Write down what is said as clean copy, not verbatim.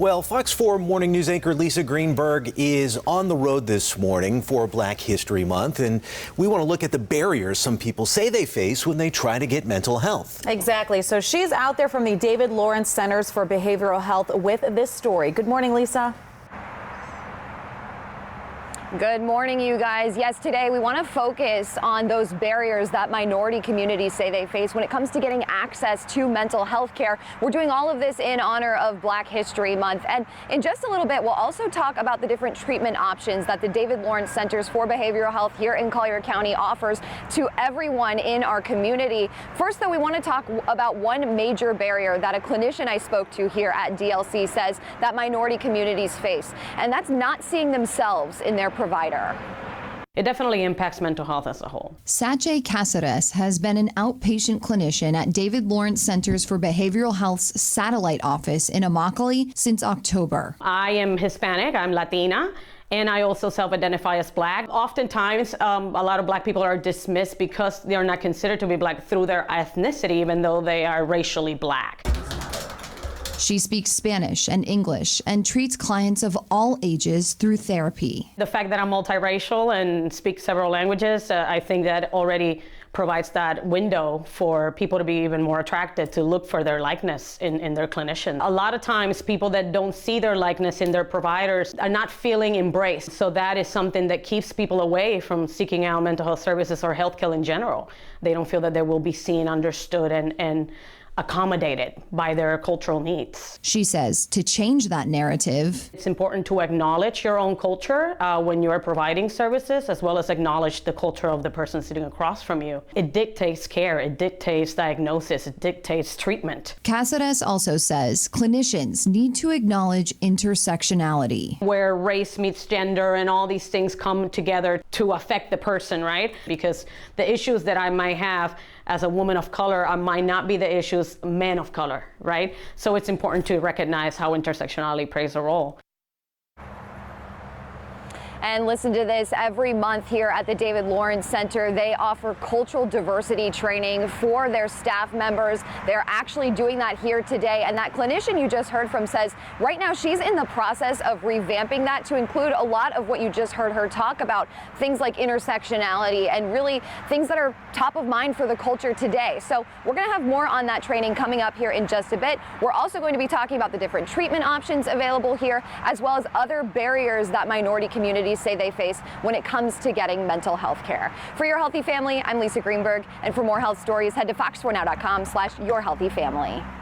Well, Fox 4 Morning News anchor Lisa Greenberg is on the road this morning for Black History Month, and we want to look at the barriers some people say they face when they try to get mental health. Exactly. So she's out there from the David Lawrence Centers for Behavioral Health with this story. Good morning, Lisa. Good morning, you guys. Yes, today we want to focus on those barriers that minority communities say they face when it comes to getting access to mental health care. We're doing all of this in honor of Black History Month. And in just a little bit, we'll also talk about the different treatment options that the David Lawrence Centers for Behavioral Health here in Collier County offers to everyone in our community. First, though, we want to talk about one major barrier that a clinician I spoke to here at DLC says that minority communities face, and that's not seeing themselves in their provider. It definitely impacts mental health as a whole. Sajay Caceres has been an outpatient clinician at David Lawrence Centers for Behavioral Health's satellite office in Immokalee since October. I am Hispanic, I'm Latina, and I also self-identify as Black. Oftentimes, a lot of Black people are dismissed because they are not considered to be Black through their ethnicity, even though they are racially Black. She speaks Spanish and English and treats clients of all ages through therapy. The fact that I'm multiracial and speak several languages, I think that already provides that window for people to be even more attracted to look for their likeness in their clinician. A lot of times people that don't see their likeness in their providers are not feeling embraced. So that is something that keeps people away from seeking out mental health services or healthcare in general. They don't feel that they will be seen, understood, and accommodated by their cultural needs. She says to change that narrative, it's important to acknowledge your own culture when you're providing services, as well as acknowledge the culture of the person sitting across from you. It dictates care, it dictates diagnosis, it dictates treatment. Caceres also says clinicians need to acknowledge intersectionality, where race meets gender and all these things come together to affect the person, right? Because the issues that I might have as a woman of color might not be the issues men of color, right? So it's important to recognize how intersectionality plays a role. And listen to this, every month here at the David Lawrence Center, they offer cultural diversity training for their staff members. They're actually doing that here today. And that clinician you just heard from says right now she's in the process of revamping that to include a lot of what you just heard her talk about, things like intersectionality and really things that are top of mind for the culture today. So we're going to have more on that training coming up here in just a bit. We're also going to be talking about the different treatment options available here, as well as other barriers that minority communities say they face when it comes to getting mental health care. For Your Healthy Family, I'm Lisa Greenberg, and for more health stories, head to fox4now.com/yourhealthyfamily.